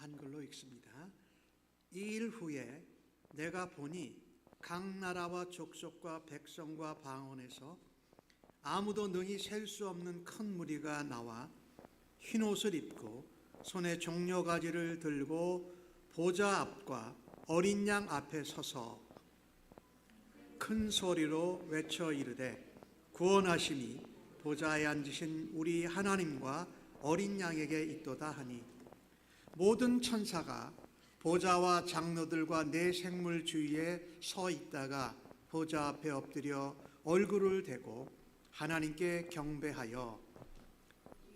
한글로 읽습니다. 이 일 후에 내가 보니 각 나라와 족속과 백성과 방언에서 아무도 능히 셀 수 없는 큰 무리가 나와 흰 옷을 입고 손에 종려가지를 들고 보좌 앞과 어린 양 앞에 서서 큰 소리로 외쳐 이르되 구원하심이 보좌에 앉으신 우리 하나님과 어린 양에게 있도다 하니 모든 천사가 보좌와 장로들과 네 생물 주위에 서 있다가 보좌 앞에 엎드려 얼굴을 대고 하나님께 경배하여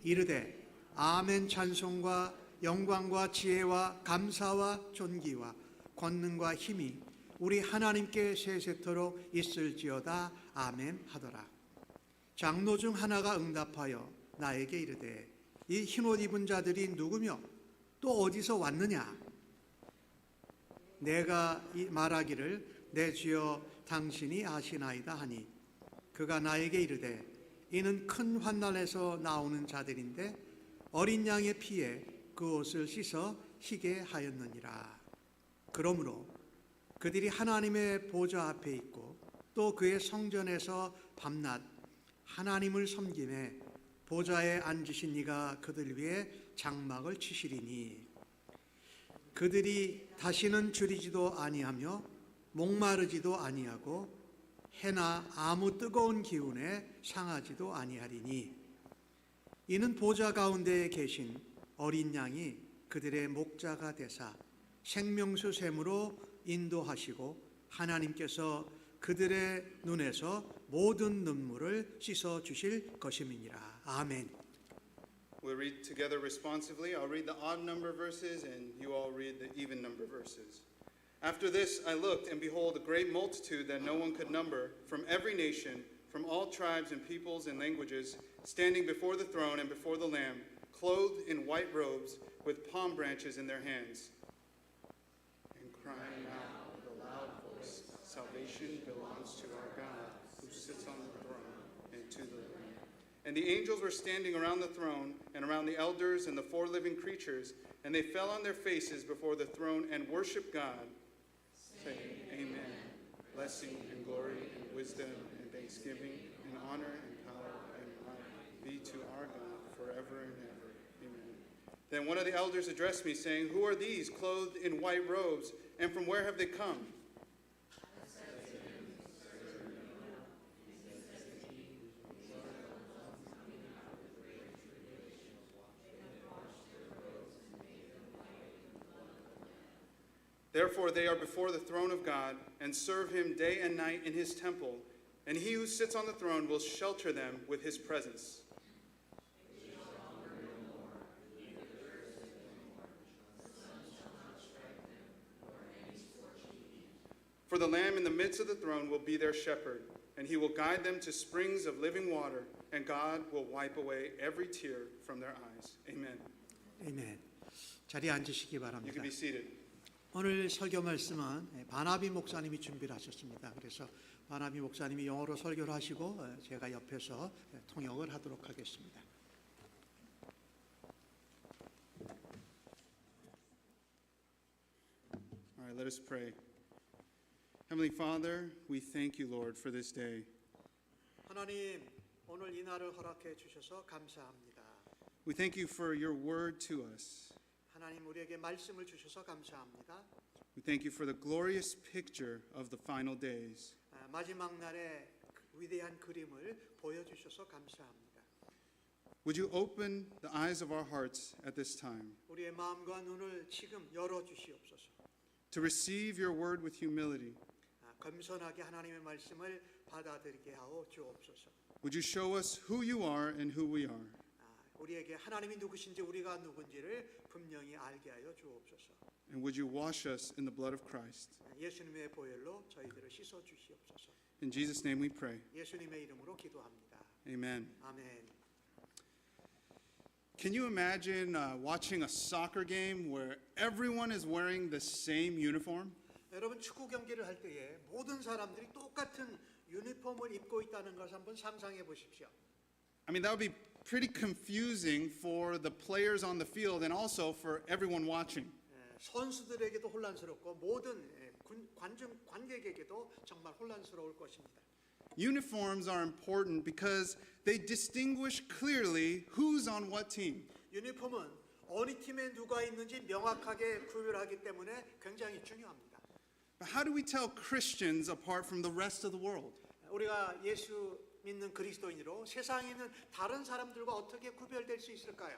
이르되 아멘 찬송과 영광과 지혜와 감사와 존귀와 권능과 힘이 우리 하나님께 세세토록 있을지어다 아멘 하더라. 장로 중 하나가 응답하여 나에게 이르되 이 흰옷 입은 자들이 누구며 또 어디서 왔느냐? 내가 말하기를 내 주여 당신이 아시나이다 하니 그가 나에게 이르되 이는 큰 환난에서 나오는 자들인데 어린 양의 피에 그 옷을 씻어 희게 하였느니라. 그러므로 그들이 하나님의 보좌 앞에 있고 또 그의 성전에서 밤낮 하나님을 섬김에 보좌에 앉으신 이가 그들 위에 장막을 치시리니 그들이 다시는 줄이지도 아니하며 목마르지도 아니하고 해나 아무 뜨거운 기운에 상하지도 아니하리니 이는 보좌 가운데에 계신 어린 양이 그들의 목자가 되사 생명수 샘으로 인도하시고 하나님께서 그들의 눈에서 모든 눈물을 씻어 주실 것임이니라. 아멘. We'll read together responsively. I'll read the odd number verses and you all read the even number verses. After this I looked, and behold, a great multitude that no one could number, from every nation, from all tribes and peoples and languages, standing before the throne and before the Lamb, clothed in white robes, with palm branches in their hands, and crying out with a loud voice, Salvation belongs to our God, who sits on the throne, and to the Lamb. And the angels were standing around the throne, and around the elders and the four living creatures, and they fell on their faces before the throne and worshiped God, saying, Amen. Blessing and glory and wisdom and thanksgiving and honor and power and might be to our God forever and ever. Amen. Then one of the elders addressed me, saying, Who are these clothed in white robes, and from where have they come? Therefore they are before the throne of God, and serve him day and night in his temple, and he who sits on the throne will shelter them with his presence. For the Lamb in the midst of the throne will be their shepherd, and he will guide them to springs of living water, and God will wipe away every tear from their eyes. Amen. 아멘. 자리에 앉으시기 You 바랍니다. can be seated. 오늘 설교 말씀은 바나비 목사님이 준비를 하셨습니다. 그래서 바나비 목사님이 영어로 설교를 하시고 제가 옆에서 통역을 하도록 하겠습니다. All right, let us pray. Heavenly Father, we thank you, Lord, for this day. 하나님, 오늘 이 날을 허락해 주셔서 감사합니다. We thank you for your word to us. 하나님 우리에게 말씀을 주셔서 감사합니다. We thank you for the glorious picture of the final days. 마지막 날의 위대한 그림을 보여주셔서 감사합니다. Would you open the eyes of our hearts at this time 우리의 마음과 눈을 지금 열어주시옵소서. to receive your word with humility? 겸손하게 하나님의 말씀을 받아들이게 하오 주옵소서. Would you show us who you are and who we are? 우리에게 하나님이 누구신지 우리가 누군지를 분명히 알게 하여 주옵소서. And would you wash us in the blood of Christ? 예수님의 보혈로 저희들을 씻어 주시옵소서. In Jesus' name we pray. 예수님의 이름으로 기도합니다. Amen. 아멘. Can you imagine watching a soccer game where everyone is wearing the same uniform? 여러분 축구 경기를 할 때에 모든 사람들이 똑같은 유니폼을 입고 있다는 것을 한번 상상해 보십시오. I mean, that would be pretty confusing for the players on the field and also for everyone watching. 선수들에게도 혼란스럽고 모든 관객에게도 정말 혼란스러울 것입니다. Uniforms are important because they distinguish clearly who's on what team. 유니폼은 어느 팀에 누가 있는지 명확하게 구별하기 때문에 굉장히 중요합니다. But how do we tell Christians apart from the rest of the world? 우리가 예수 믿는 그리스도인으로 세상에 있는 다른 사람들과 어떻게 구별될 수 있을까요?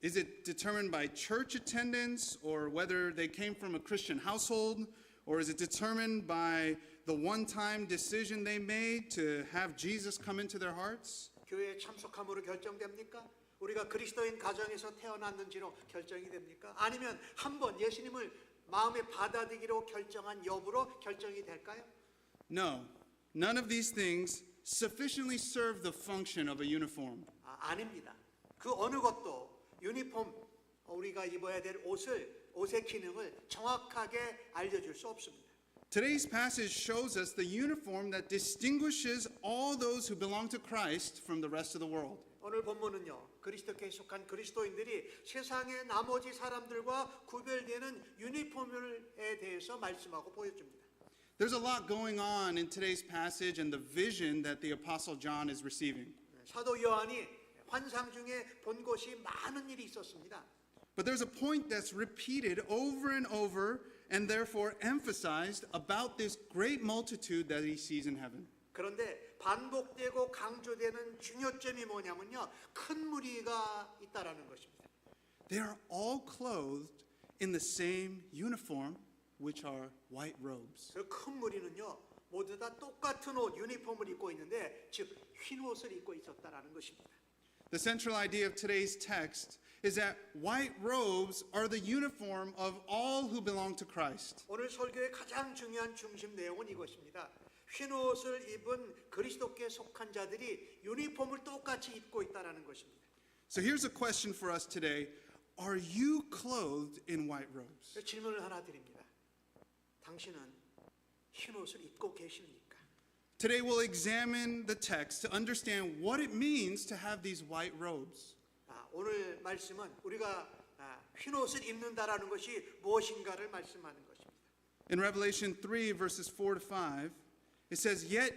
Is it determined by church attendance or whether they came from a Christian household? Or is it determined by the one-time decision they made to have Jesus come into their hearts? 교회에 참석함으로 결정됩니까? 우리가 그리스도인 가정에서 태어났는지로 결정이 됩니까? 아니면 한번 예수님을 마음에 받아들이기로 결정한 여부로 결정이 될까요? No, none of these things sufficiently serve the function of a uniform. 아닙니다. 그 어느 것도 유니폼 우리가 입어야 될 옷의 기능을 정확하게 알려줄 수 없습니다. Today's passage shows us the uniform that distinguishes all those who belong to Christ from the rest of the world. 오늘 본문은요, 그리스도께 속한 그리스도인들이 세상의 나머지 사람들과 구별되는 유니폼에 대해서 말씀하고 보여줍니다. There's a lot going on in today's passage and the vision that the Apostle John is receiving. 사도 요한이 환상 중에 본 것이 많은 일이 있었습니다. But there's a point that's repeated over and over and therefore emphasized about this great multitude that he sees in heaven. 그런데 반복되고 강조되는 중요점이 뭐냐면요, 큰 무리가 있다라는 것입니다. They are all clothed in the same uniform, which are white robes. 그 큰 무리는요, 모두 다 똑같은 옷, 유니폼을 입고 있는데, 즉 흰 옷을 입고 있었다라는 것입니다. The central idea of today's text is that white robes are the uniform of all who belong to Christ. 오늘 설교의 가장 중요한 중심 내용은 이것입니다. 흰 옷을 입은 그리스도께 속한 자들이 유니폼을 똑같이 입고 있다라는 것입니다. So here's a question for us today. Are you clothed in white robes? 질문을 하나 드립니다. 당신은 흰 옷을 입고 계십니까? Today we'll examine the text to understand what it means to have these white robes. 오늘 말씀은 우리가 흰 옷을 입는다라는 것이 무엇인가를 말씀하는 것입니다. In Revelation 3 verses 4 to 5, it says, "Yet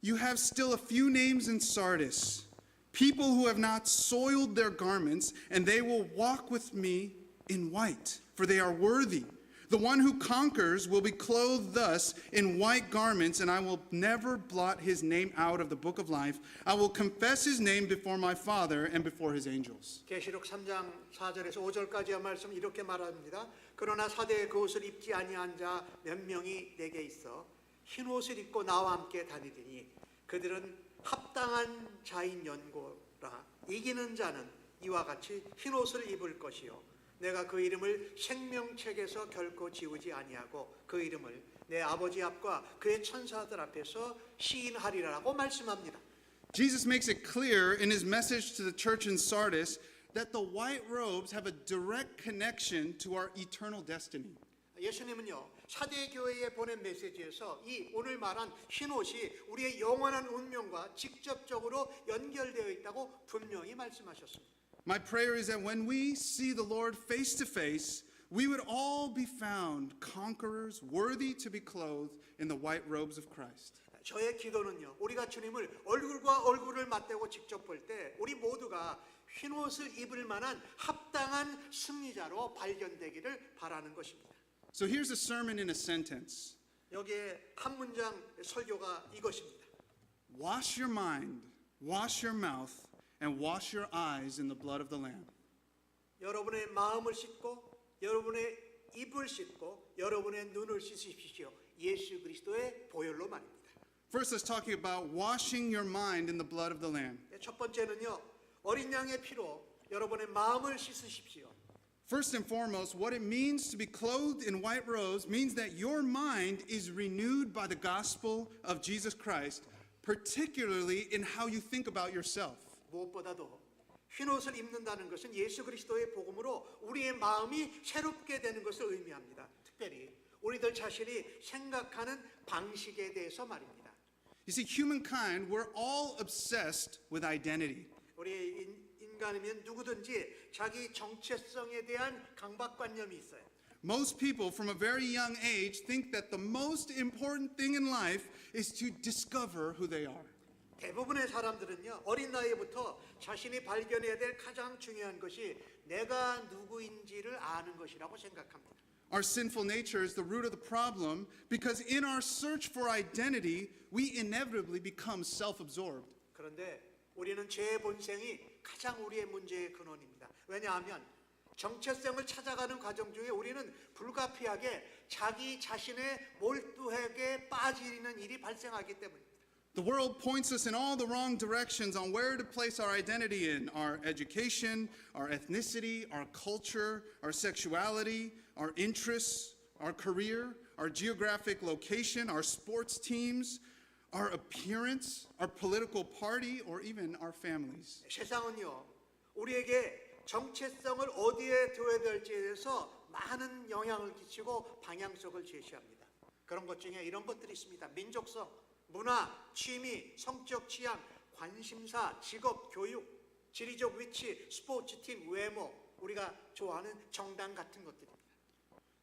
you have still a few names in Sardis, people who have not soiled their garments, and they will walk with me in white, for they are worthy. The one who conquers will be clothed thus in white garments, and I will never blot his name out of the book of life. I will confess his name before my Father and before his angels." 계시록 3장 4절에서 5절까지의 말씀 이렇게 말합니다. 그러나 사대에 그 옷을 입지 아니한 자 몇 명이 내게 있어 흰 옷을 입고 나와 함께 다니더니 그들은 합당한 자인 연고라. 이기는 자는 이와 같이 흰 옷을 입을 것이요 내가 그 이름을 생명책에서 결코 지우지 아니하고 그 이름을 내 아버지 앞과 그의 천사들 앞에서 시인하리라고 말씀합니다. Jesus makes it clear in his message to the church in Sardis that the white robes have a direct connection to our eternal destiny. 예수님은요, 사대 교회에 보낸 메시지에서 이 오늘 말한 흰 옷이 우리의 영원한 운명과 직접적으로 연결되어 있다고 분명히 말씀하셨습니다. My prayer is that when we see the Lord face to face, we would all be found conquerors, worthy to be clothed in the white robes of Christ. 저의 기도는요, 우리가 주님을 얼굴과 얼굴을 맞대고 직접 볼 때 우리 모두가 흰 옷을 입을 만한 합당한 승리자로 발견되기를 바라는 것입니다. So here's a sermon in a sentence. 여기에 한 문장 설교가 이것입니다. Wash your mind, wash your mouth, and wash your eyes in the blood of the Lamb. 여러분의 마음을 씻고 여러분의 입을 씻고 여러분의 눈을 씻으십시오. 예수 그리스도의 보혈로 말입니다. First, let's talk about washing your mind in the blood of the Lamb. 첫 번째는요, 어린 양의 피로 여러분의 마음을 씻으십시오. First and foremost, what it means to be clothed in white robes means that your mind is renewed by the gospel of Jesus Christ, particularly in how you think about yourself. 무엇보다도 흰 옷을 입는다는 것은 예수 그리스도의 복음으로 우리의 마음이 새롭게 되는 것을 의미합니다. 특별히 우리들 자신이 생각하는 방식에 대해서 말입니다. You see, humankind, we're all obsessed with identity. 우리 인간이면 누구든지 자기 정체성에 대한 강박관념이 있어요. Most people from a very young age think that the most important thing in life is to discover who they are. 대부분의 사람들은요, 어린 나이부터 자신이 발견해야 될 가장 중요한 것이 내가 누구인지를 아는 것이라고 생각합니다. Our sinful nature is the root of the problem because in our search for identity, we inevitably become self-absorbed. 그런데 우리는 죄의 본성이 가장 우리의 문제의 근원입니다. 왜냐하면 정체성을 찾아가는 과정 중에 우리는 불가피하게 자기 자신의 몰두하게 빠지는 일이 발생하기 때문입니다. The world points us in all the wrong directions on where to place our identity in our education, our ethnicity, our culture, our sexuality, our interests, our career, our geographic location, our sports teams, our appearance, our political party, or even our families. 세상은요, 우리에게 정체성을 어디에 둬야 될지에 대해서 많은 영향을 끼치고 방향성을 제시합니다. 그런 것 중에 이런 것들이 있습니다. 민족성, 문화, 취미, 성적 취향, 관심사, 직업, 교육, 지리적 위치, 스포츠팀, 외모, 우리가 좋아하는 정당 같은 것들입니다.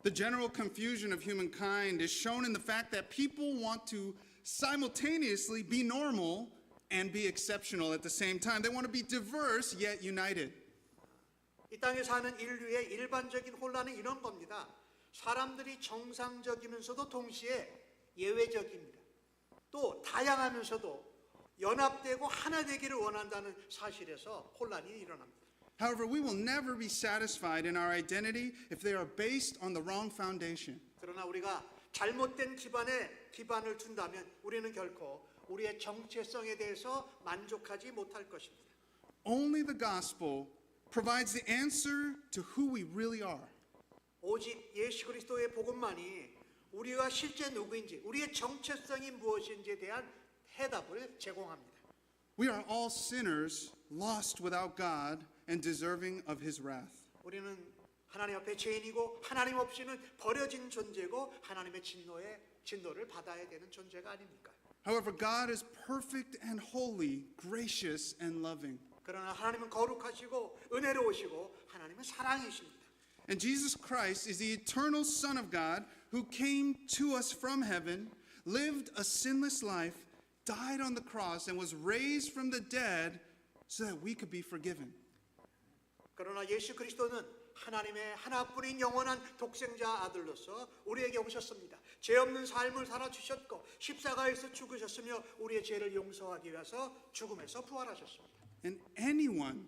The general confusion of humankind is shown in the fact that people want to simultaneously be normal and be exceptional at the same time. They want to be diverse yet united. 이 땅에 사는 인류의 일반적인 혼란은 이런 겁니다. 사람들이 정상적이면서도 동시에 예외적입니다. 또 다양하면서도 연합되고 하나 되기를 원한다는 사실에서 혼란이 일어납니다. However, we will never be satisfied in our identity if they are based on the wrong foundation. 그러나 우리가 잘못된 기반을 둔다면 우리는 결코 우리의 정체성에 대해서 만족하지 못할 것입니다. Only the gospel provides the answer to who we really are. 오직 예수 그리스도의 복음만이 우리가 실제 누구인지, 우리의 정체성이 무엇인지에 대한 해답을 제공합니다. We are all sinners, lost without God and deserving of his wrath. 우리는 하나님 앞에 죄인이고 하나님 없이는 버려진 존재고 하나님의 진노를 받아야 되는 존재가 아닙니까? However, God is perfect and holy, gracious and loving. 그러나 하나님은 거룩하시고 은혜로우시고 하나님은 사랑이십니다. And Jesus Christ is the eternal Son of God who came to us from heaven, lived a sinless life, died on the cross, and was raised from the dead so that we could be forgiven. 그러나 예수 그리스도는 하나님의 하나뿐인 영원한 독생자 아들로서 우리에게 오셨습니다. 죄 없는 삶을 살아주셨고 십자가에서 죽으셨으며 우리의 죄를 용서하기 위해서 죽음에서 부활하셨습니다. And anyone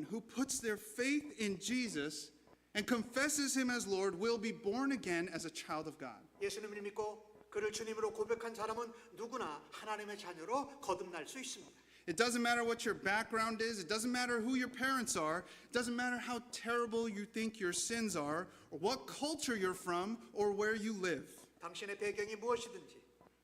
who puts their faith in Jesus and confesses him as Lord will be born again as a child of God. 예수님을 믿고 그를 주님으로 고백한 사람은 누구나 하나님의 자녀로 거듭날 수 있습니다. It doesn't matter what your background is. It doesn't matter who your parents are. It doesn't matter how terrible you think your sins are, or what culture you're from, or where you live. 당신의 배경이 무엇이든지,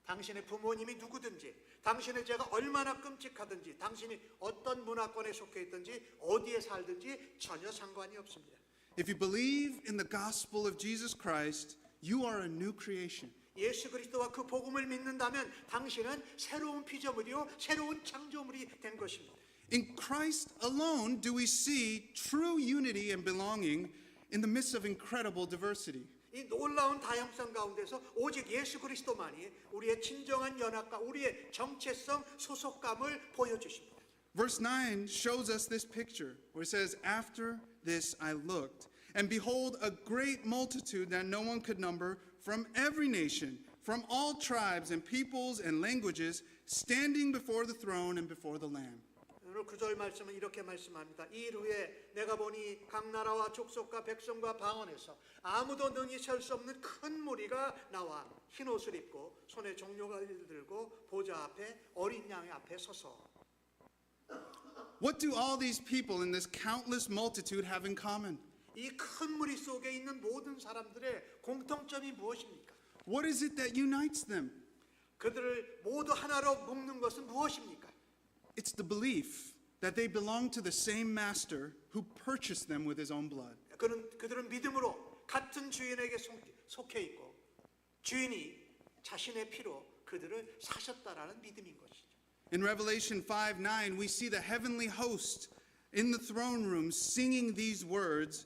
당신의 부모님이 누구든지, 당신의 죄가 얼마나 끔찍하든지, 당신이 어떤 문화권에 속해 있든지, 어디에 살든지 전혀 상관이 없습니다. If you believe in the gospel of Jesus Christ, you are a new creation. 예수 그리스도와 그 복음을 믿는다면 당신은 새로운 피조물이요 새로운 창조물이 된 것입니다. In Christ alone do we see true unity and belonging in the midst of incredible diversity. 이 놀라운 다양성 가운데서 오직 예수 그리스도만이 우리의 진정한 연합과 우리의 정체성, 소속감을 보여주십니다. Verse 9 shows us this picture where it says, After this I looked, and behold, a great multitude that no one could number from every nation, from all tribes and peoples and languages, standing before the throne and before the Lamb. 오늘 9절 말씀은 이렇게 말씀합니다. 이 일 후에 내가 보니 각 나라와 족속과 백성과 방언에서 아무도 능히 설 수 없는 큰 무리가 나와 흰 옷을 입고 손에 종려가지를 들고 보좌 앞에 어린 양 앞에 서서. What do all these people in this countless multitude have in common? 이 큰 무리 속에 있는 모든 사람들의 공통점이 무엇입니까? What is it that unites them? 그들을 모두 하나로 묶는 것은 무엇입니까? It's the belief that they belong to the same master who purchased them with his own blood. 그들은 믿음으로 같은 주인에게 속해 있고 주인이 자신의 피로 그들을 사셨다라는 믿음인 것이죠. In Revelation 5:9, we see the heavenly host in the throne room singing these words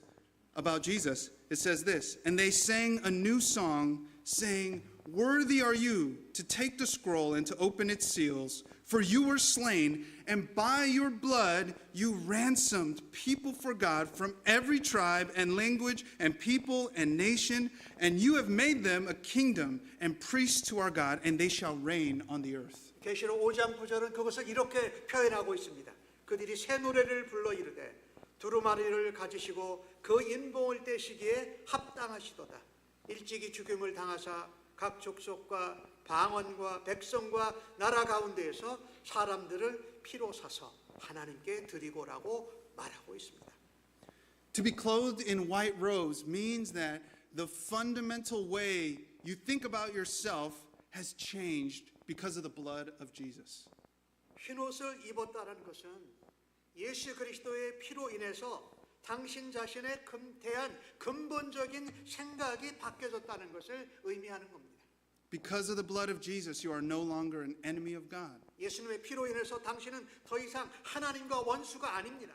about Jesus. It says this, and they sang a new song, saying, worthy are you to take the scroll and to open its seals, for you were slain, and by your blood you ransomed people for God from every tribe and language and people and nation, and you have made them a kingdom and priests to our God, and they shall reign on the earth. 계시록 5장 9절은 그것을 이렇게 표현하고 있습니다. 그들이 새 노래를 불러 이르되 두루마리를 가지시고 그 인봉을 떼시기에 합당하시도다. 일찍이 죽임을 당하사 각 족속과 방언과 백성과 나라 가운데에서 사람들을 피로 사서 하나님께 드리고라고 말하고 있습니다. To be clothed in white robes means that the fundamental way you think about yourself has changed because of the blood of Jesus. 흰 옷을 입었다는 것은 예수 그리스도의 피로 인해서 당신 자신에 대한 근본적인 생각이 바뀌어졌다는 것을 의미하는 겁니다. Because of the blood of Jesus, you are no longer an enemy of God. 예수님의 피로 인해서 당신은 더 이상 하나님과 원수가 아닙니다.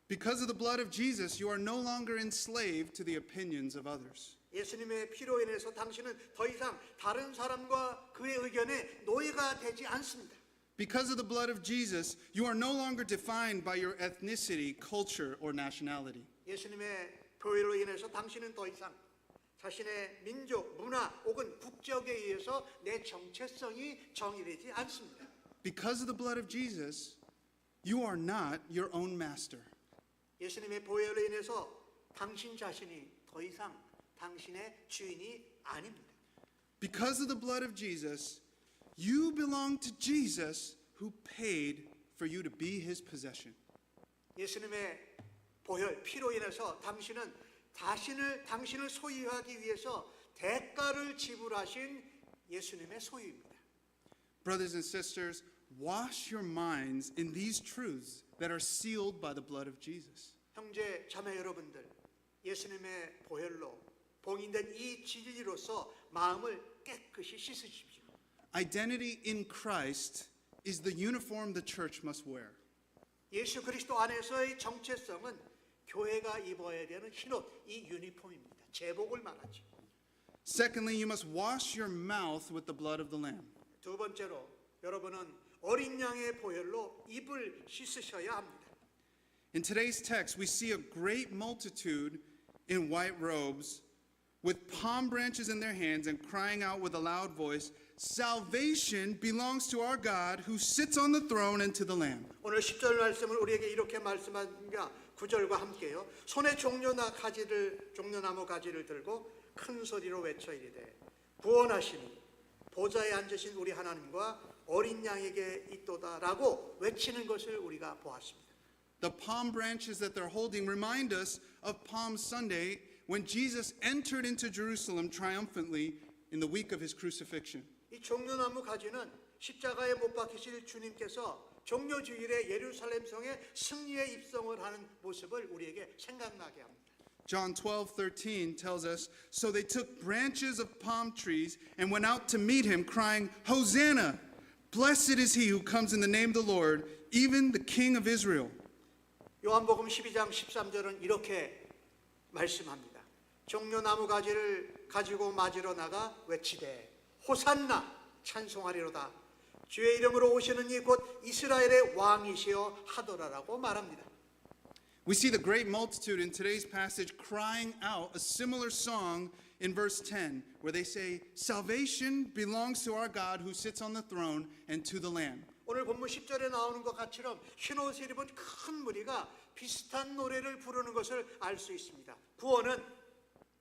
Because of the blood of Jesus, you are no longer enslaved to the opinions of others. 예수님의 피로 인해서 당신은 더 이상 다른 사람과 그의 의견에 노예가 되지 않습니다. Because of the blood of Jesus, you are no longer defined by your ethnicity, culture, or nationality. 예수님의 보혈로 인해서 당신은 더 이상 자신의 민족, 문화 혹은 국적에 의해서 내 정체성이 정의되지 않습니다. Because of the blood of Jesus, you are not your own master. 예수님의 보혈로 인해서 당신 자신이 더 이상 당신의 주인이 아닙니다. Because of the blood of Jesus, you belong to Jesus who paid for you to be his possession. 예수님의 보혈, 피로 인해서 당신은 당신을 소유하기 위해서 대가를 지불하신 예수님의 소유입니다. Brothers and sisters, wash your minds in these truths that are sealed by the blood of Jesus. 형제 자매 여러분들, 예수님의 보혈로 봉인된 이 진리로서 마음을 깨끗이 씻으십시오. Identity in Christ is the uniform the church must wear. 예수 그리스도 안에서의 정체성은 교회가 입어야 되는 흰옷, 이 유니폼입니다. 제복을 말하죠. Secondly, you must wash your mouth with the blood of the Lamb. 두 번째로 여러분은 어린 양의 보혈로 입을 씻으셔야 합니다. In today's text, we see a great multitude in white robes with palm branches in their hands and crying out with a loud voice, "Salvation belongs to our God who sits on the throne and to the Lamb." 오늘 10절 말씀을 우리에게 이렇게 말씀합니다. 9절과 함께요. 손에 종려나무 가지를 들고 큰 소리로 외쳐 이르되 구원하시니 보좌에 앉으신 우리 하나님과 어린 양에게 있도다라고 외치는 것을 우리가 보았습니다. The palm branches that they're holding remind us of Palm Sunday when Jesus entered into Jerusalem triumphantly in the week of his crucifixion. 이 종려나무 가지는 십자가에 못 박히실 주님께서 종려주일에 예루살렘 성에 승리의 입성을 하는 모습을 우리에게 생각나게 합니다. John 12:13 tells us, "So they took branches of palm trees and went out to meet him, crying, 'Hosanna! Blessed is he who comes in the name of the Lord, even the King of Israel.'" 요한복음 12장 13절은 이렇게 말씀합니다. 종려나무 가지를 가지고 맞으러 나가 외치되 호산나 찬송하리로다. 주의 이름으로 오시는 이 곧 이스라엘의 왕이시여 하더라라고 말합니다. We see the great multitude in today's passage crying out a similar song in verse 10, where they say, "Salvation belongs to our God who sits on the throne and to the Lamb." 오늘 본문 10절에 나오는 것 같이럼 흰옷을 입은 큰 무리가 비슷한 노래를 부르는 것을 알 수 있습니다. 구원은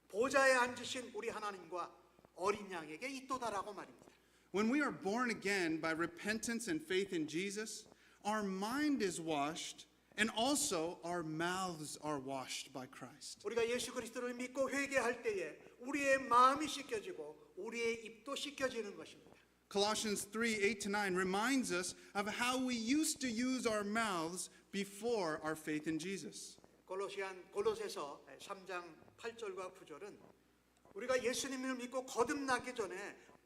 보좌에 앉으신 우리 하나님과 어린 양에게 있도다라고 말입니다. When we are born again by repentance and faith in Jesus, our mind is washed and also our mouths are washed by Christ. 우리가 예수 그리스도를 믿고 회개할 때에 우리의 마음이 씻겨지고 우리의 입도 씻겨지는 것입니다. Colossians 3:8-9 reminds us of how we used to use our mouths before our faith in Jesus. 골로새서 3장 8절과 9절은 우리가 예수님을 믿고 거듭나기 전에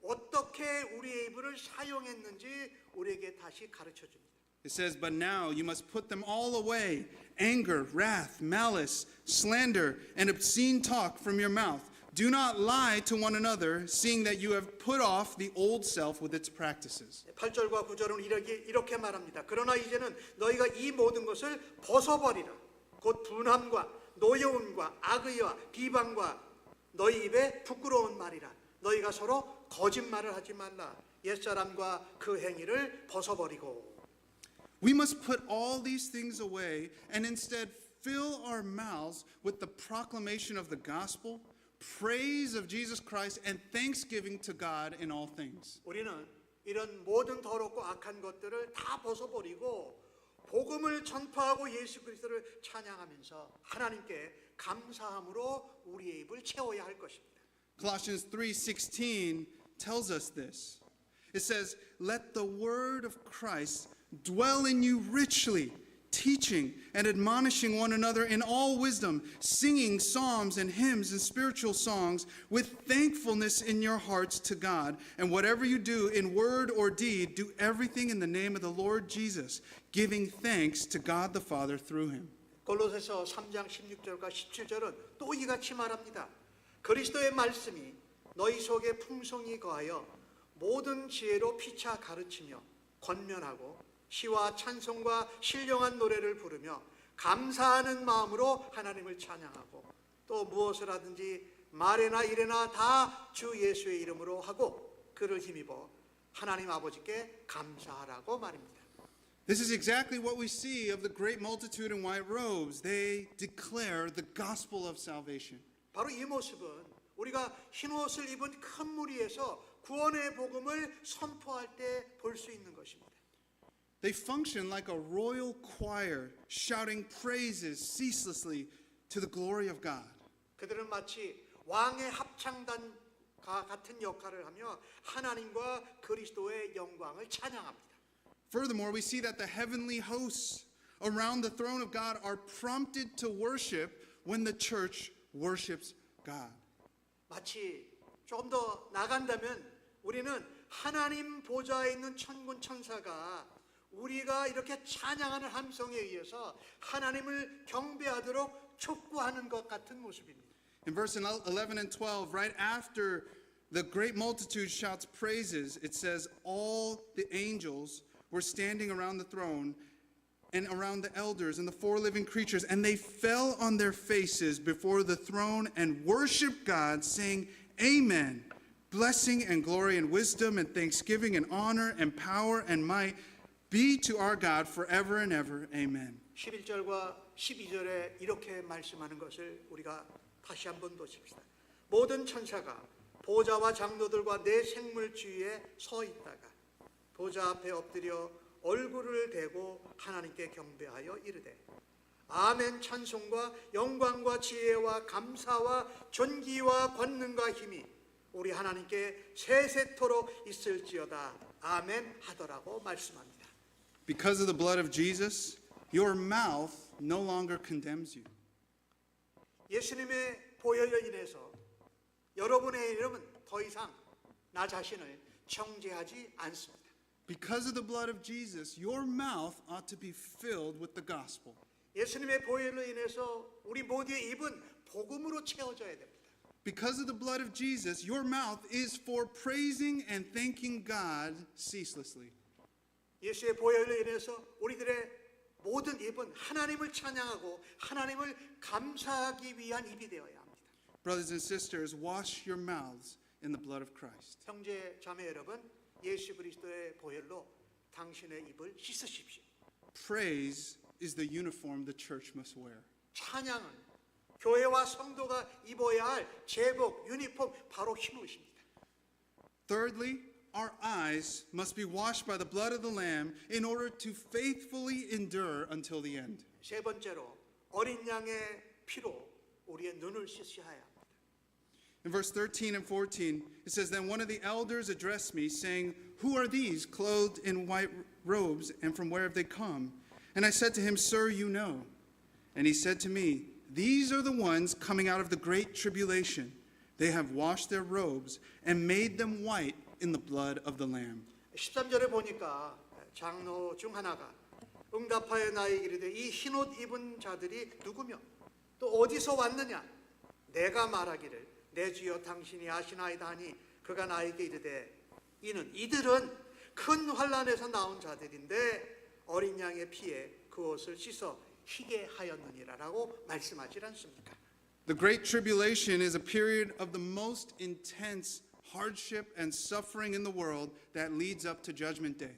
어떻게 우리의 입을 사용했는지 우리에게 다시 가르쳐 줍니다. It says, "But now you must put them all away, anger, wrath, malice, slander, and obscene talk from your mouth. Do not lie to one another, seeing that you have put off the old self with its practices." 8절과 9절은 이렇게 말합니다. 그러나 이제는 너희가 이 모든 것을 벗어버리라. 곧 분함과 노여움과 악의와 비방과 너희 입에 부끄러운 말이라. 너희가 서로 거짓말을 하지 말라. 옛사람과 그 행위를 벗어버리고. We must put all these things away and instead fill our mouths with the proclamation of the gospel, praise of Jesus Christ, and thanksgiving to God in all things. 우리는 이런 모든 더럽고 악한 것들을 다 벗어버리고 복음을 전파하고 예수 그리스도를 찬양하면서 하나님께 감사함으로 우리의 입을 채워야 할 것입니다. Colossians 3:16 tells us this. It says, "Let the word of Christ dwell in you richly, teaching and admonishing one another in all wisdom, singing psalms and hymns and spiritual songs with thankfulness in your hearts to God. And whatever you do in word or deed, do everything in the name of the Lord Jesus, giving thanks to God the Father through him." 골로새서 3장 16절과 17절은 또 이같이 말합니다. 그리스도의 말씀이 너희 속에 풍성히 거하여 모든 지혜로 피차 가르치며 권면하고 시와 찬송과 신령한 노래를 부르며 감사하는 마음으로 하나님을 찬양하고 또 무엇을 하든지 말에나 일에나 다 주 예수의 이름으로 하고 그를 힘입어 하나님 아버지께 감사하라고 말입니다. This is exactly what we see of the great multitude in white robes. They declare the gospel of salvation. 바로 이 모습은 우리가 흰 옷을 입은 큰 무리에서 구원의 복음을 선포할 때 볼 수 있는 것입니다. They function like a royal choir, shouting praises ceaselessly to the glory of God. 그들은 마치 왕의 합창단과 같은 역할을 하며 하나님과 그리스도의 영광을 찬양합니다. Furthermore, we see that the heavenly hosts around the throne of God are prompted to worship when the church worships God. 마치 조금 더 나간다면 우리는 하나님 보좌에 있는 천군 천사가 우리가 이렇게 찬양하는 함성에 의해서 하나님을 경배하도록 촉구하는 것 같은 모습입니다. In verse 11 and 12, right after the great multitude shouts praises, it says, "All the angels were standing around the throne and around the elders and the four living creatures, and they fell on their faces before the throne and worshiped God, saying, Amen. Blessing and glory and wisdom and thanksgiving and honor and power and might be to our God forever and ever. Amen." 11절과 12절에 이렇게 말씀하는 것을 우리가 다시 한번 보십시다. 모든 천사가 보좌와 장로들과 네 생물 주위에 서 있다가 보좌 앞에 엎드려 얼굴을 대고 하나님께 경배하여 이르되 아멘. 찬송과 영광과 지혜와 감사와 존귀와 권능과 힘이 우리 하나님께 세세토록 있을지어다. 아멘 하더라고 말씀합니다. Because of the blood of Jesus, your mouth no longer condemns you. 예수님의 보혈로 인해서 여러분의 이름은 더 이상 나 자신을 정죄하지 않습니다. Because of the blood of Jesus, your mouth ought to be filled with the gospel. 예수님의 보혈로 인해서 우리 모두의 입은 복음으로 채워져야 됩니다. Because of the blood of Jesus, your mouth is for praising and thanking God ceaselessly. 예수의 보혈로 인해서 우리들의 모든 입은 하나님을 찬양하고 하나님을 감사하기 위한 입이 되어야 합니다. Brothers and sisters, wash your mouths in the blood of Christ. 형제 자매 여러분, 예수 그리스도의 보혈로 당신의 입을 씻으십시오. Praise is the uniform the church must wear. 찬양은 교회와 성도가 입어야 할 제복, 유니폼, 바로 흰 옷입니다. Thirdly, our eyes must be washed by the blood of the Lamb in order to faithfully endure until the end. 세 번째로 어린 양의 피로 우리의 눈을 씻어야 합니다. In verse 13 and 14, it says, "Then one of the elders addressed me, saying, Who are these clothed in white robes, and from where have they come? And I said to him, Sir, you know. And he said to me, These are the ones coming out of the great tribulation. They have washed their robes and made them white in the blood of the Lamb. 13절에 보니까 장로 중 하나가 응답하여 나에게 이르되 이 흰옷 입은 자들이 누구며 또 어디서 왔느냐 내가 말하기를 내 주여 당신이 아시나이다 하니 그가 나에게 이르되 이들은 큰 환난에서 나온 자들인데 어린 양의 피에 그 옷을 씻어 희게 하였느니라라고 말씀하지 않습니까? The Great Tribulation is a period of the most intense hardship and suffering in the world that leads up to Judgment Day.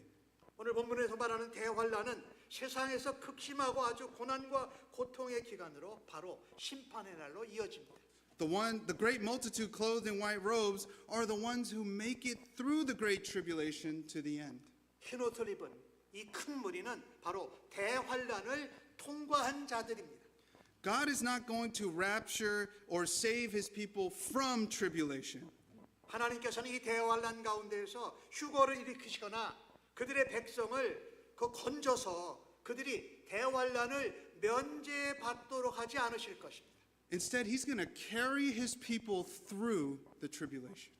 오늘 본문에서 말하는 대환란은 세상에서 극심하고 아주 고난과 고통의 기간으로 바로 심판의 날로 이어집니다. The great multitude clothed in white robes are the ones who make it through the Great Tribulation to the end. 흰옷을 입은 이 큰 무리는 바로 대환란을 통과한 자들입니다. God is not going to rapture or save his people from tribulation. 하나님께서는 이 대환란 가운데에서 휴거를 일으키시거나 그들의 백성을 건져서 그들이 대환란을 면제받도록 하지 않으실 것입니다. Instead, he's going to carry his people through the tribulation.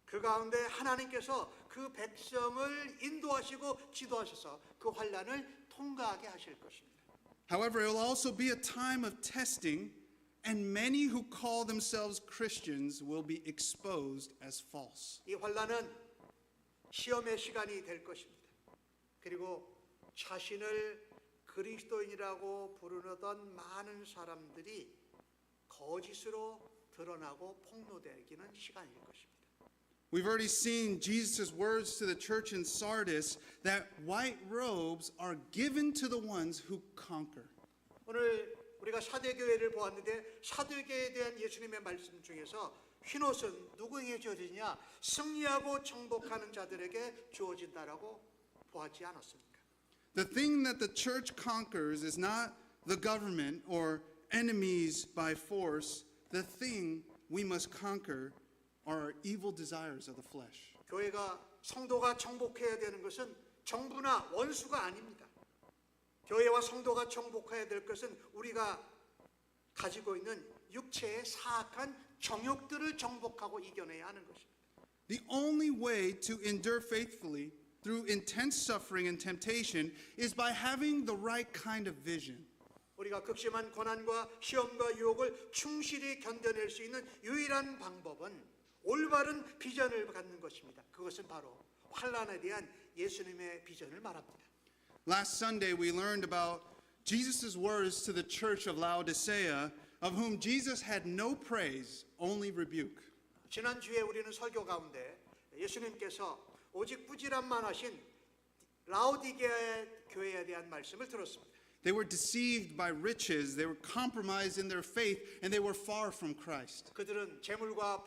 그 가운데 하나님께서 그 백성을 인도하시고 지도하셔서 그 환란을 통과하게 하실 것입니다. However, it will also be a time of testing, and many who call themselves Christians will be exposed as false. 이 환란은 시험의 시간이 될 것입니다. 그리고 자신을 그리스도인이라고 부르던 많은 사람들이 거짓으로 드러나고 폭로되기는 시간일 것입니다. We've already seen Jesus' words to the church in Sardis that white robes are given to the ones who conquer. 오늘 우리가 사대교회를 보았는데 사대교회에 대한 예수님의 말씀 중에서 흰옷은 누구에게 주어지냐? 승리하고 정복하는 자들에게 주어진다라고 보았지 않았습니까? The thing that the church conquers is not the government or enemies by force. The thing we must conquer are our evil desires of the flesh. 교회가 성도가 정복해야 되는 것은 정부나 원수가 아닙니다. 교회와 성도가 정복해야 될 것은 우리가 가지고 있는 육체의 사악한 정욕들을 정복하고 이겨내야 하는 것입니다. The only way to endure faithfully through intense suffering and temptation is by having the right kind of vision. 우리가 극심한 고난과 시험과 유혹을 충실히 견뎌낼 수 있는 유일한 방법은 올바른 비전을 갖는 것입니다. 그것은 바로 환난에 대한 예수님의 비전을 말합니다. Last Sunday we learned about Jesus' words to the church of Laodicea, of whom Jesus had no praise, only rebuke. 지난주에 우리는 설교 가운데 예수님께서 오직 꾸지람만 하신 라오디게아 교회에 대한 말씀을 들었습니다. They were deceived by riches, they were compromised in their faith, and they were far from Christ. 그들은 재물과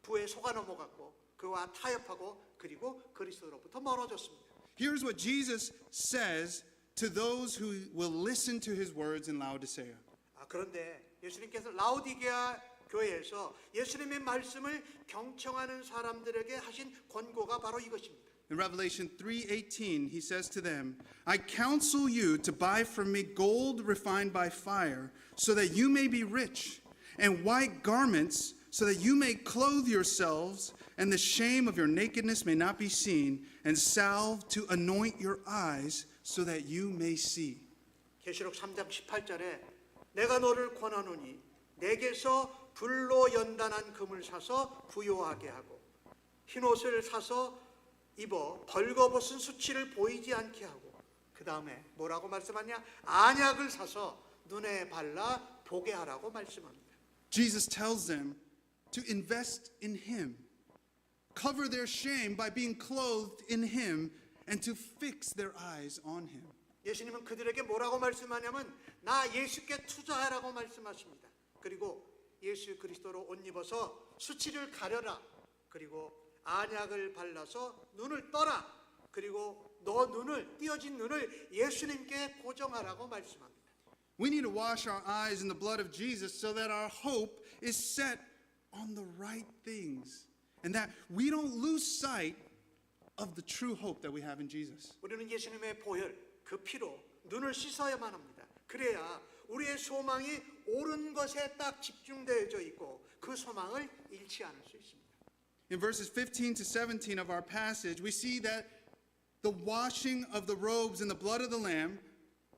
부에 속아 넘어갔고 그와 타협하고 그리고 그리스도로부터 멀어졌습니다. Here's what Jesus says to those who will listen to his words in Laodicea. 그런데 예수님께서 라오디게아 교회에서 예수님의 말씀을 경청하는 사람들에게 하신 권고가 바로 이것입니다. In Revelation 3:18, he says to them, I counsel you to buy from me gold refined by fire, so that you may be rich, and white garments, so that you may clothe yourselves, and the shame of your nakedness may not be seen, and salve to anoint your eyes, so that you may see. 계시록 3장 18절에 내가 너를 권하노니 내게서 불로 연단한 금을 사서 부요하게 하고 흰 옷을 사서 입어 벌거벗은 수치를 보이지 않게 하고 그 다음에 뭐라고 말씀하냐? 안약을 사서 눈에 발라 보게 하라고 말씀합니다. Jesus tells them to invest in him, cover their shame by being clothed in him, and to fix their eyes on him. 예수님은 그들에게 뭐라고 말씀하냐면 나 예수께 투자하라고 말씀하십니다. 그리고 예수 그리스도로 옷 입어서 수치를 가려라. 그리고 안약을 발라서 눈을 떠라. 그리고 너 눈을 띄어진 눈을 예수님께 고정하라고 말씀합니다. We need to wash our eyes in the blood of Jesus so that our hope is set on the right things and that we don't lose sight of the true hope that we have in Jesus. 우리는 예수님의 보혈, 그 피로 눈을 씻어야만 합니다. 그래야 우리의 소망이 옳은 것에 딱 집중되어져 있고 그 소망을 잃지 않을 수 있습니다. In verses 15 to 17 of our passage, we see that the washing of the robes in the blood of the Lamb,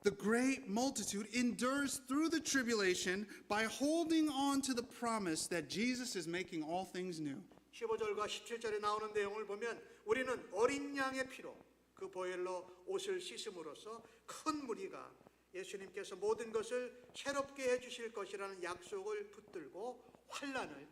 the great multitude endures through the tribulation by holding on to the promise that Jesus is making all things new. 15절과 17절에 나오는 내용을 보면 우리는 어린 양의 피로 그 보혈로 옷을 씻음으로써 큰 무리가 예수님께서 모든 것을 새롭게 해주실 것이라는 약속을 붙들고 환난을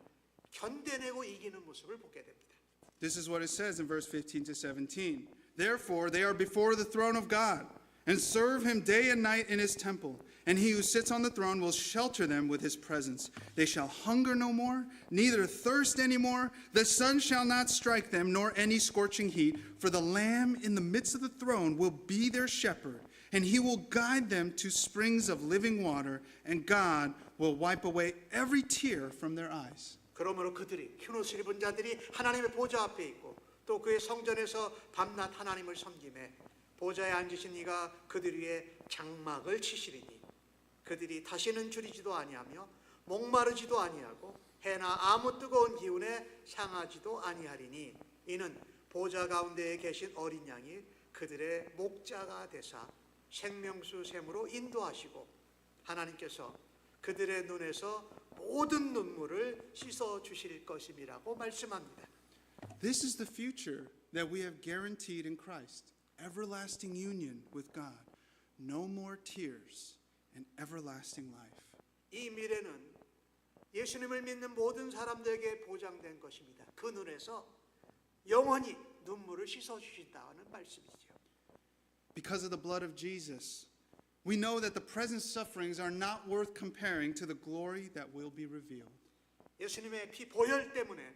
견뎌내고 이기는 모습을 보게 됩니다. This is what it says in verse 15 to 17. Therefore, they are before the throne of God and serve him day and night in his temple. And he who sits on the throne will shelter them with his presence. They shall hunger no more, neither thirst any more. The sun shall not strike them, nor any scorching heat. For the Lamb in the midst of the throne will be their shepherd, and he will guide them to springs of living water, and God will wipe away every tear from their eyes. 그러므로 그들이 흰옷을 입은 자들이 하나님의 보좌 앞에 있고 또 그의 성전에서 밤낮 하나님을 섬기매 보좌에 앉으신 이가 그들 위에 장막을 치시리니 그들이 다시는 줄이지도 아니하며 목마르지도 아니하고 해나 아무 뜨거운 기운에 상하지도 아니하리니 이는 보좌 가운데에 계신 어린 양이 그들의 목자가 되사 생명수 샘으로 인도하시고 하나님께서 그들의 눈에서 모든 눈물을 씻어 주실 것임이라고 말씀합니다. This is the future that we have guaranteed in Christ. Everlasting union with God. No more tears and everlasting life. 이 미래는 예수님을 믿는 모든 사람들에게 보장된 것입니다. 그 눈에서 영원히 눈물을 씻어 주신다는 말씀이죠. Because of the blood of Jesus, we know that the present sufferings are not worth comparing to the glory that will be revealed. 예수님의 피 보혈 때문에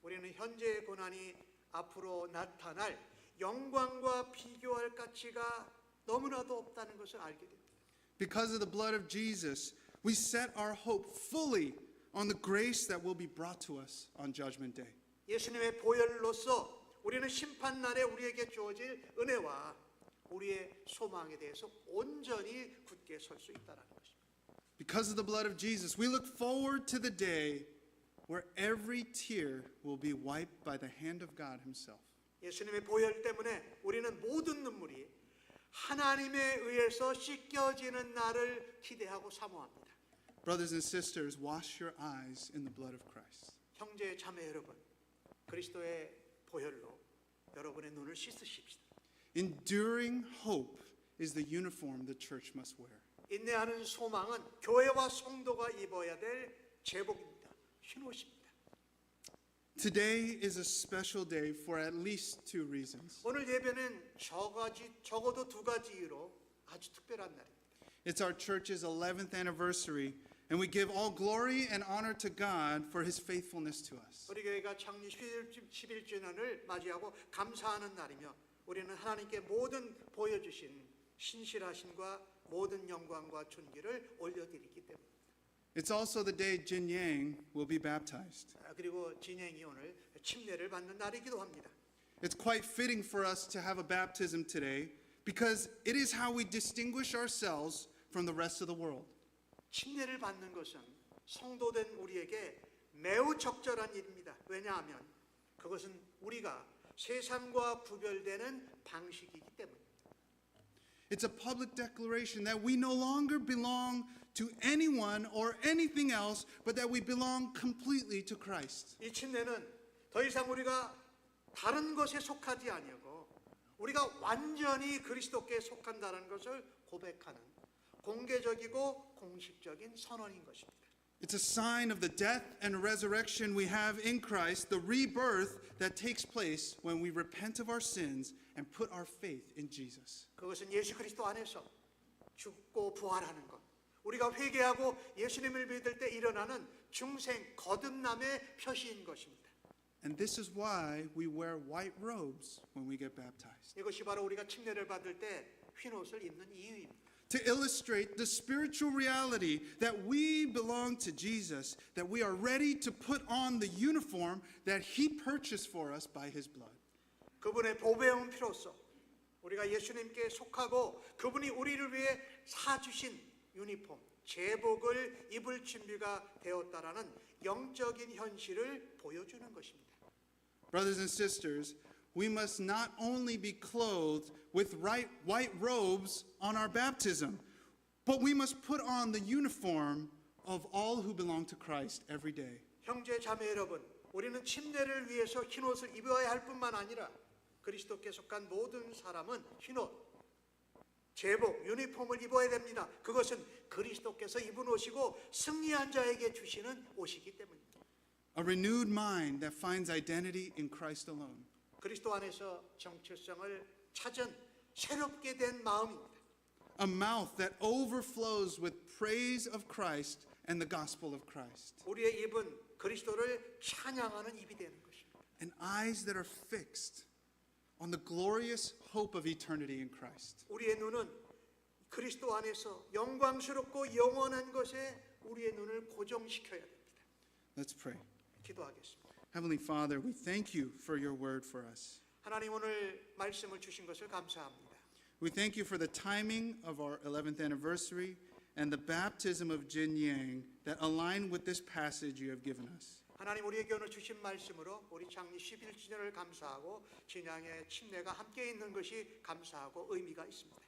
우리는 현재의 고난이 앞으로 나타날 영광과 비교할 가치가 너무나도 없다는 것을 알게 됩니다. Because of the blood of Jesus, we set our hope fully on the grace that will be brought to us on Judgment Day. 예수님의 보혈로서 우리는 심판날에 우리에게 주어질 은혜와 우리의 소망에 대해서 온전히 굳게 설 수 있다는 것입니다. Because of the blood of Jesus, we look forward to the day where every tear will be wiped by the hand of God himself. 예수님의 보혈 때문에 우리는 모든 눈물이 하나님에 의해서 씻겨지는 날을 기대하고 사모합니다. Brothers and sisters, wash your eyes in the blood of Christ. 형제 자매 여러분, 그리스도의 보혈로 여러분의 눈을 씻으십시다. Enduring hope is the uniform the church must wear. 인내하는 소망은 교회와 성도가 입어야 될 제복입니다. 흰옷입니다. Today is a special day for at least two reasons. 오늘 예배는 적어도 두 가지 이유로 아주 특별한 날입니다. It's our church's 11th anniversary, and we give all glory and honor to God for his faithfulness to us. 우리 교회가 창립 11주년을 맞이하고 감사하는 날이며 우리는 하나님께 모든 보여주신 신실하심과 모든 영광과 존귀를 올려드리기 때문입니다. It's also the day Jin Yang will be baptized. 그리고 진행이 오늘 침례를 받는 날이기도 합니다. It's quite fitting for us to have a baptism today because it is how we distinguish ourselves from the rest of the world. 침례를 받는 것은 성도된 우리에게 매우 적절한 일입니다. 왜냐하면 그것은 우리가 세상과 구별되는 방식이기 때문입니다. It's a public declaration that we no longer belong to anyone or anything else, but that we belong completely to Christ. 이 침례는 더 이상 우리가 다른 것에 속하지 아니하고 우리가 완전히 그리스도께 속한다는 것을 고백하는 공개적이고 공식적인 선언인 것입니다. It's a sign of the death and resurrection we have in Christ, the rebirth that takes place when we repent of our sins and put our faith in Jesus. 그것은 예수 그리스도 안에서 죽고 부활하는 것. 우리가 회개하고 예수님을 믿을 때 일어나는 중생 거듭남의 표시인 것입니다. And this is why we wear white robes when we get baptized. 이것이 바로 우리가 침례를 받을 때 흰옷을 입는 이유입니다. To illustrate the spiritual reality that we belong to Jesus, that we are ready to put on the uniform that he purchased for us by his blood. 그분의 보배운 피로써 우리가 예수님께 속하고 그분이 우리를 위해 사주신 유니폼, 제복을 입을 준비가 되었다라는 영적인 현실을 보여주는 것입니다. Brothers and sisters, we must not only be clothed with white robes on our baptism, but we must put on the uniform of all who belong to Christ every day. 형제 자매 여러분, 우리는 침례를 위해서 흰옷을 입어야 할 뿐만 아니라 그리스도께 속한 모든 사람은 흰옷, 제복, 유니폼을 입어야 됩니다. 그것은 그리스도께서 입은 옷이고 승리한 자에게 주시는 옷이기 때문입니다. A renewed mind that finds identity in Christ alone. 그리스도 안에서 정체성을 찾은 새롭게 된 마음입니다. A mouth that overflows with praise of Christ and the gospel of Christ. 우리의 입은 그리스도를 찬양하는 입이 되는 것입니다. And eyes that are fixed on the glorious hope of eternity in Christ. 우리의 눈은 그리스도 안에서 영광스럽고 영원한 것에 우리의 눈을 고정시켜야 됩니다. Let's pray. 기도하겠습니다. Heavenly Father, we thank you for your word for us. 하나님 오늘 말씀을 주신 것을 감사합니다. We thank you for the timing of our 11th anniversary and the baptism of Jin Yang that align with this passage you have given us. 하나님 우리에게 오늘 주신 말씀으로 우리 장리 11주년을 감사하고 진양의 침례가 함께 있는 것이 감사하고 의미가 있습니다.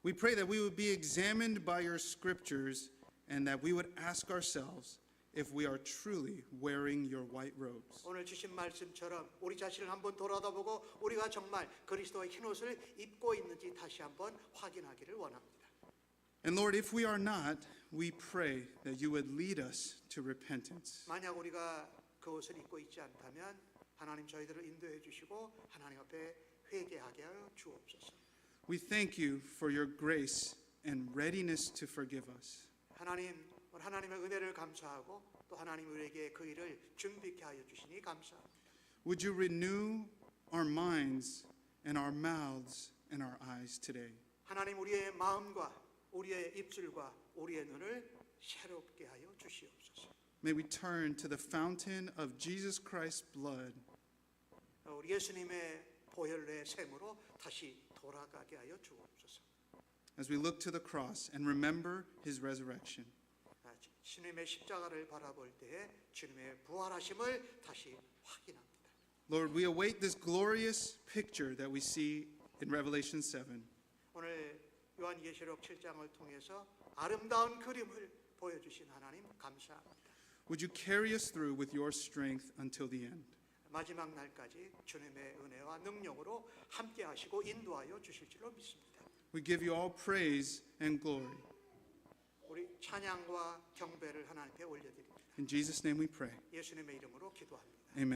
We pray that we would be examined by your scriptures and that we would ask ourselves if we are truly wearing your white robes. 오늘 주신 말씀처럼 우리 자신을 한번 돌아다보고 우리가 정말 그리스도의 흰옷을 입고 있는지 다시 한번 확인하기를 원합니다. And Lord, if we are not, we pray that you would lead us to repentance. 만약 우리가 그 옷을 입고 있지 않다면 하나님 저희들을 인도해 주시고 하나님 앞에 회개하게 하여 주옵소서. We thank you for your grace and readiness to forgive us. 하나님의 은혜를 감사하고 또 하나님 우리에게 그 일을 준비케 하여 주시니 감사합니다. Would you renew our minds and our mouths and our eyes today? 하나님 우리의 마음과 우리의 입술과 우리의 눈을 새롭게 하여 주시옵소서. May we turn to the fountain of Jesus Christ's blood 우리 예수님의 보혈의 샘으로 다시 돌아가게 하여 주옵소서. as we look to the cross and remember his resurrection. 주님의 십자가를 바라볼 때에 주님의 부활하심을 다시 확인합니다. Lord, we await this glorious picture that we see in Revelation 7. 오늘 요한계시록 7장을 통해서 아름다운 그림을 보여주신 하나님 감사합니다. Would you carry us through with your strength until the end? 마지막 날까지 주님의 은혜와 능력으로 함께 하시고 인도하여 주실 줄로 믿습니다. We give you all praise and glory. 우리 찬양과 경배를 하나님께 올려드립니다. In Jesus' name we pray. 예수님의 이름으로 기도합니다.